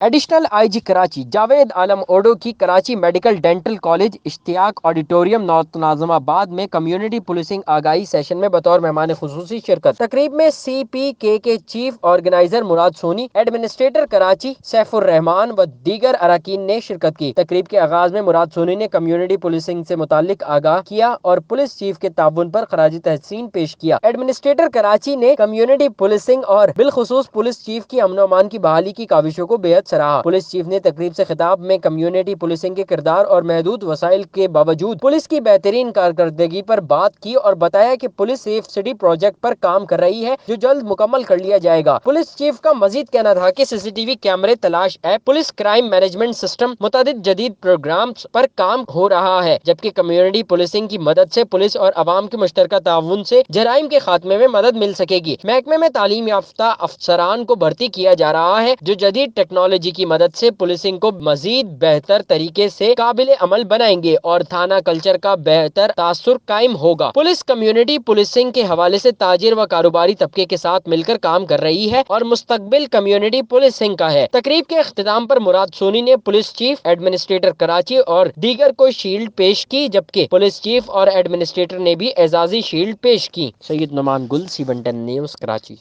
Additional I G Karachi Javed Alam Odho کی Karachi medical dental college Ishtiaq auditorium north Nazimabad میں community policing آگاہی session میں بطور مہمان خصوصی شرکت۔ تقریب میں سی پی کے چیف آرگنائزر مراد سونی، ایڈمنسٹریٹر کراچی سیف الرحمان و دیگر اراکین نے شرکت کی۔ تقریب کے آغاز میں مراد سونی نے کمیونٹی پولیسنگ سے متعلق آگاہ کیا اور پولیس چیف کے تعاون پر خراج تحسین پیش کیا۔ ایڈمنسٹریٹر کراچی نے کمیونٹی پولیسنگ اور بالخصوص پولیس چیف کی امن و امان کی بحالی کی کاوشوں کو بے حد سراہا۔ پولیس چیف نے تقریب سے خطاب میں کمیونٹی پولیسنگ کے کردار اور محدود وسائل کے باوجود پولیس کی بہترین کارکردگی پر بات کی اور بتایا کہ پولیس سیف سٹی پروجیکٹ پر کام کر رہی ہے جو جلد مکمل کر لیا جائے گا۔ پولیس چیف کا مزید کہنا تھا کہ سی سی ٹی وی کیمرے تلاش app, police crime management system, متعدد جدید پروگرامز پر کام ہو رہا ہے، جبکہ کمیونٹی پولیسنگ کی مدد سے پولیس اور عوام کے مشترکہ تعاون سے جرائم کے خاتمے میں مدد مل سکے گی۔ محکمے میں تعلیم یافتہ افسران کو بھرتی کیا جا رہا ہے جو جدید ٹیکنالوجی کی مدد سے پولیسنگ کو مزید بہتر طریقے سے قابل عمل بنائیں گے اور تھانہ کلچر کا بہتر تاثر قائم ہوگا۔ پولیس کمیونٹی پولیسنگ کے حوالے سے تاجر و کاروباری طبقے کے ساتھ مل کر کام کر رہی ہے اور مستقبل کمیونٹی پولیسنگ کا ہے۔ تقریب کے اختتام پر مراد سونی نے پولیس چیف، ایڈمنسٹریٹر کراچی اور دیگر کو شیلڈ پیش کی، جبکہ پولیس چیف اور ایڈمنسٹریٹر نے بھی اعزازی شیلڈ پیش کی۔ سید نعمان گل، C110 news, Karachi.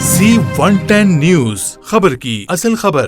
C110 news, خبر کی اصل خبر۔